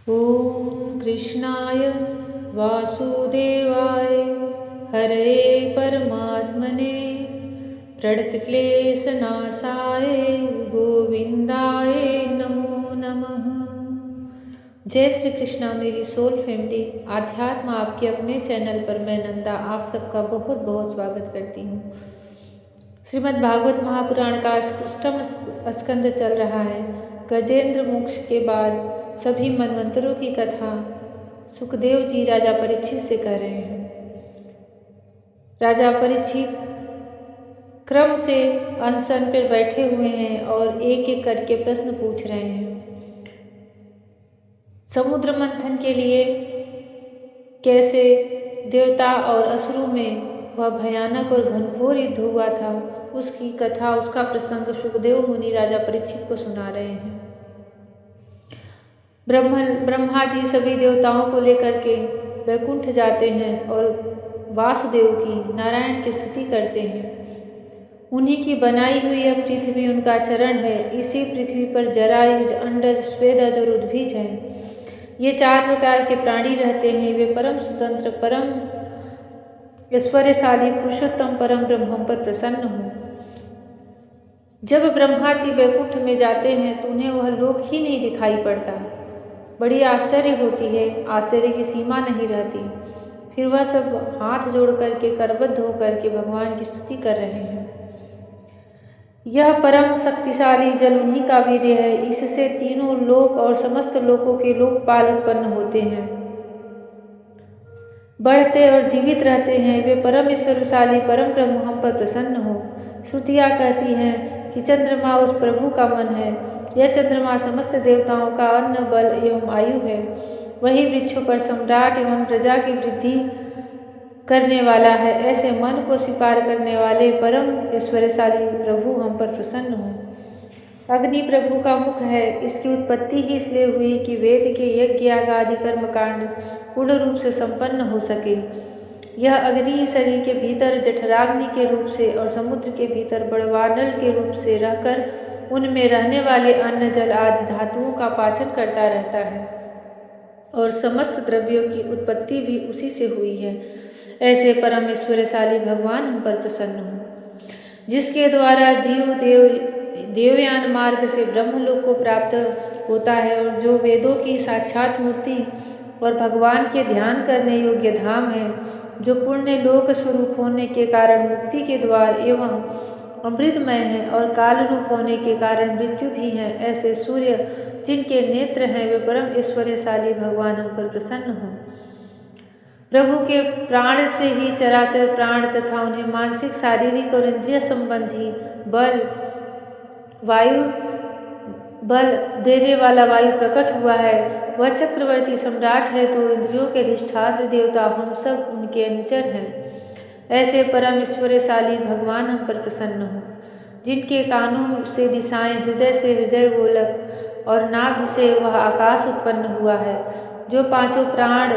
ॐ कृष्णाय वासुदेवाय हरे परमात्मने प्रणतक्लेशनाशाय गोविंदाय नमो नमः। जय श्री कृष्णा मेरी सोल फैमिली। आध्यात्म आपके अपने चैनल पर मैं नंदा आप सबका बहुत बहुत स्वागत करती हूँ। श्रीमद् भागवत महापुराण का अष्टम स्कंद चल रहा है। गजेंद्र मोक्ष के बाद सभी मनवंतरों की कथा सुखदेव जी राजा परीक्षित से कह रहे हैं। राजा परीक्षित क्रम से अनशन पर बैठे हुए हैं और एक एक करके प्रश्न पूछ रहे हैं। समुद्र मंथन के लिए कैसे देवता और असुरों में वह भयानक और घनघोर युद्ध हुआ था, उसकी कथा, उसका प्रसंग सुखदेव मुनि राजा परीक्षित को सुना रहे हैं। ब्रह्मा जी सभी देवताओं को लेकर के वैकुंठ जाते हैं और वासुदेव की, नारायण की स्तुति करते हैं। उन्हीं की बनाई हुई यह पृथ्वी उनका चरण है। इसी पृथ्वी पर जरायुज, अंडज, स्वेदज और उद्भिज हैं। ये चार प्रकार के प्राणी रहते हैं। वे परम स्वतंत्र, परम ऐश्वर्यशाली, पुरुषोत्तम परम ब्रह्म पर प्रसन्न हों। जब ब्रह्मा जी वैकुंठ में जाते हैं तो उन्हें वह लोक ही नहीं दिखाई पड़ता। बड़ी आश्चर्य होती है, आश्चर्य की सीमा नहीं रहती। फिर वह सब हाथ जोड़ करके, करबद्ध होकर के भगवान की स्तुति कर रहे हैं। यह परम शक्तिशाली जल उन्हीं का वीर्य है। इससे तीनों लोक और समस्त लोकों के लोकपाल उत्पन्न होते हैं, बढ़ते और जीवित रहते हैं। वे परम ईश्वरशाली परम ब्रह्म हम पर प्रसन्न हो। श्रुतियाँ कहती हैं कि चंद्रमा उस प्रभु का मन है। यह चंद्रमा समस्त देवताओं का अन्न, बल एवं आयु है। वही वृक्षों पर सम्राट एवं प्रजा की वृद्धि करने वाला है। ऐसे मन को स्वीकार करने वाले परम ऐश्वर्यशाली प्रभु हम पर प्रसन्न हो। अग्नि प्रभु का मुख है। इसकी उत्पत्ति ही इसलिए हुई कि वेद के यज्ञ याग आदि कर्मकांड पूर्ण रूप से संपन्न हो सके। यह अग्नि शरीर के भीतर जठराग्नि के रूप से और समुद्र के भीतर बड़वानल के रूप से रहकर उनमें रहने वाले अन्न, जल आदि धातुओं का पाचन करता रहता है और समस्त द्रव्यों की उत्पत्ति भी उसी से हुई है। ऐसे परम ऐश्वर्यशाली भगवान हम पर प्रसन्न हो, जिसके द्वारा जीव देवयान मार्ग से ब्रह्मलोक को प्राप्त होता है और जो वेदों की साक्षात मूर्ति और भगवान के ध्यान करने योग्य धाम है, जो पुण्य लोक स्वरूप होने के कारण मुक्ति के द्वार एवं अमृतमय है और काल रूप होने के कारण मृत्यु भी है। ऐसे सूर्य जिनके नेत्र हैं, वे परम ऐश्वर्यशाली भगवान हम पर प्रसन्न हो। प्रभु के प्राण से ही चराचर प्राण तथा उन्हें मानसिक, शारीरिक और इंद्रिय संबंधी बल देने वाला वायु प्रकट हुआ है। वह चक्रवर्ती सम्राट है तो इंद्रियों के अधिष्ठात्र देवता हम सब उनके अनुचर हैं। ऐसे परम ऐश्वर्यशाली भगवान हम पर प्रसन्न हो, जिनके कानों से दिशाएं, हृदय से हृदय गोलक और नाभि से वह आकाश उत्पन्न हुआ है। जो पांचों प्राण,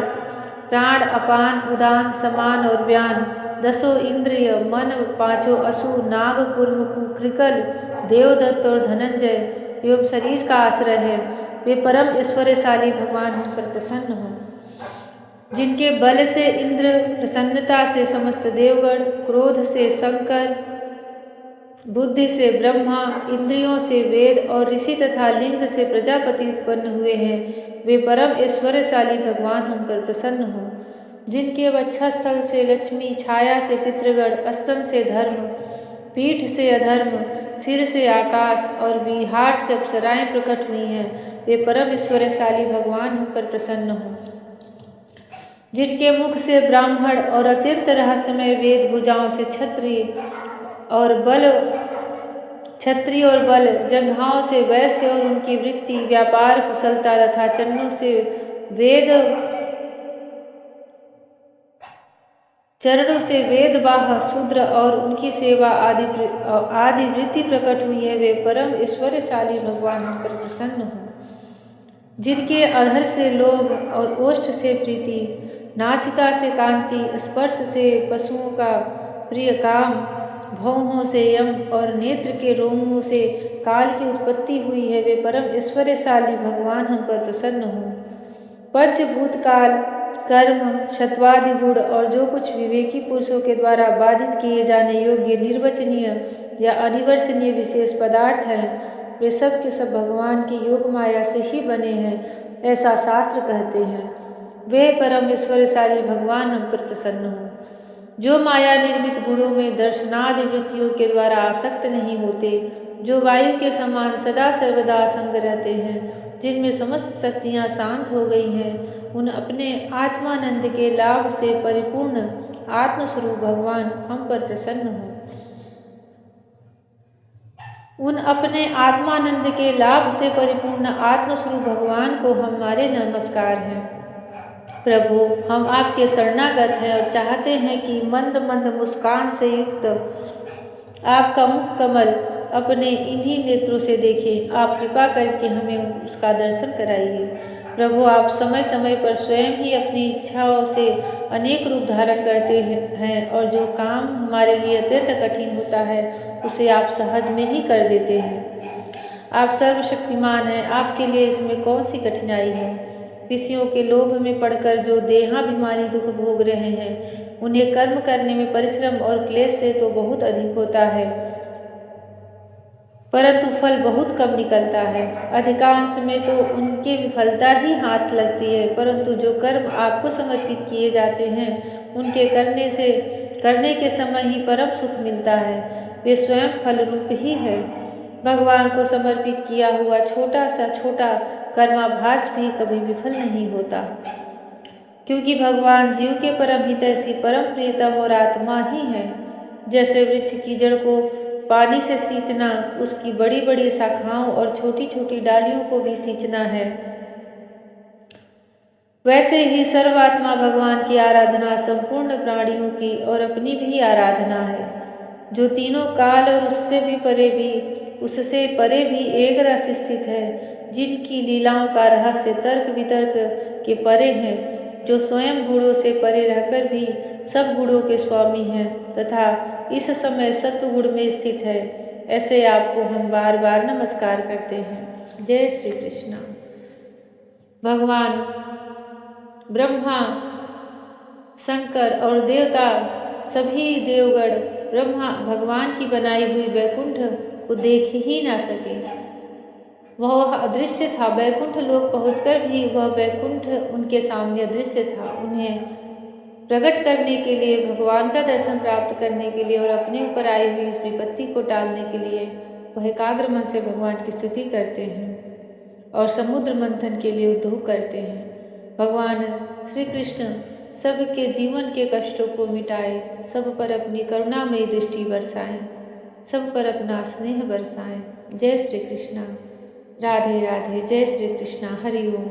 अपान, उदान, समान और व्यान, दसों इंद्रिय, मन, पांचों असु, नाग, कूर्म, कृकल, देवदत्त और धनंजय एवं शरीर का आश्रय है, वे परम ऐश्वर्यशाली भगवान हम पर प्रसन्न हो, जिनके बल से इंद्र, प्रसन्नता से समस्त देवगण, क्रोध से शंकर, बुद्धि से ब्रह्मा, इंद्रियों से वेद और ऋषि तथा लिंग से प्रजापति उत्पन्न हुए हैं। वे परम ऐश्वर्यशाली भगवान हम पर प्रसन्न हो, जिनके वक्षस्थल से लक्ष्मी, छाया से पितृगण, स्तन से धर्म, पीठ से अधर्म, सिर से आकाश और विहार से अप्सराएं प्रकट हुई हैं। वे परम ऐश्वर्यशाली भगवान हम पर प्रसन्न हो, जिनके मुख से ब्राह्मण और अत्यंत रहस्यमय वेद, भुजाओं से क्षत्रिय और बल, जंघाओं से वैश्य और उनकी वृत्ति, व्यापार, कुशलता तथा चरणों से वेदवाह, शूद्र और उनकी सेवा आदि वृत्ति प्रकट हुई है। वे परम ऐश्वर्यशाली भगवान हम पर प्रसन्न हो, जिनके अधर से लोभ और ओष्ठ से प्रीति, नासिका से कांति, स्पर्श से पशुओं का प्रिय काम, भौहों से यम और नेत्र के रोमों से काल की उत्पत्ति हुई है। वे परम ऐश्वर्यशाली भगवान हम पर प्रसन्न हो, पंचभूत काल, कर्म, शतवादि गुण और जो कुछ विवेकी पुरुषों के द्वारा बाधित किए जाने योग्य निर्वचनीय या अनिर्वचनीय विशेष पदार्थ हैं, वे सब के सब भगवान की योग माया से ही बने हैं, ऐसा शास्त्र कहते हैं। वे परम ईश्वरशाली भगवान हम पर प्रसन्न हों, जो माया निर्मित गुणों में दर्शनादि वृत्तियों के द्वारा आसक्त नहीं होते, जो वायु के समान सदा सर्वदा असंग रहते हैं, जिनमें समस्त शक्तियाँ शांत हो गई हैं, उन अपने आत्मानंद के लाभ से परिपूर्ण आत्मस्वरूप भगवान हम पर प्रसन्न हों। उन अपने आत्मानंद के लाभ से परिपूर्ण आत्मस्वरूप भगवान को हमारे नमस्कार हैं। प्रभु, हम आपके शरणागत हैं और चाहते हैं कि मंद मंद मुस्कान से युक्त आपका मुख कमल अपने इन्हीं नेत्रों से देखें। आप कृपा करके हमें उसका दर्शन कराइए। प्रभु, आप समय समय पर स्वयं ही अपनी इच्छाओं से अनेक रूप धारण करते हैं और जो काम हमारे लिए अत्यंत कठिन होता है उसे आप सहज में ही कर देते हैं। आप सर्वशक्तिमान हैं, आपके लिए इसमें कौन सी कठिनाई है। विषयों के लोभ में पड़कर जो देहाभिमानी दुख भोग रहे हैं, उन्हें कर्म करने में परिश्रम और क्लेश से तो बहुत अधिक होता है, परंतु फल बहुत कम निकलता है। अधिकांश में तो उनके विफलता ही हाथ लगती है, परंतु जो कर्म आपको समर्पित किए जाते हैं, उनके करने के समय ही परम सुख मिलता है। वे स्वयं फल रूप ही है। भगवान को समर्पित किया हुआ छोटा सा छोटा कर्माभास भी कभी विफल नहीं होता, क्योंकि भगवान जीव के परम हितैषी, परम प्रियतम और आत्मा ही है। जैसे वृक्ष की जड़ को पानी से सींचना उसकी बड़ी बड़ी शाखाओं और छोटी छोटी डालियों को भी सींचना है, वैसे ही सर्वात्मा भगवान की आराधना संपूर्ण प्राणियों की और अपनी भी आराधना है, जो तीनों काल और उससे परे भी एक रस स्थित है, जिनकी लीलाओं का रहस्य तर्क वितर्क के परे है, जो स्वयं गुणों से परे रहकर भी सब गुणों के स्वामी हैं तथा इस समय सत्व गुण में स्थित है। ऐसे आपको हम बार बार नमस्कार करते हैं। जय श्री कृष्ण। भगवान ब्रह्मा, शंकर और देवता सभी देवगण ब्रह्मा भगवान की बनाई हुई वैकुंठ को देख ही ना सके। वह अदृश्य था। वैकुंठ लोक पहुंचकर भी वह वैकुंठ उनके सामने अदृश्य था। उन्हें प्रकट करने के लिए, भगवान का दर्शन प्राप्त करने के लिए और अपने ऊपर आई हुई इस विपत्ति को टालने के लिए वह एकाग्र मन से भगवान की स्तुति करते हैं और समुद्र मंथन के लिए उद्योग करते हैं। भगवान श्री कृष्ण सबके जीवन के कष्टों को मिटाए, सब पर अपनी करुणामयी दृष्टि बरसाएं, सब पर अपना स्नेह बरसाएं। जय श्री कृष्ण। राधे राधे। जय श्री कृष्ण। हरि ओम।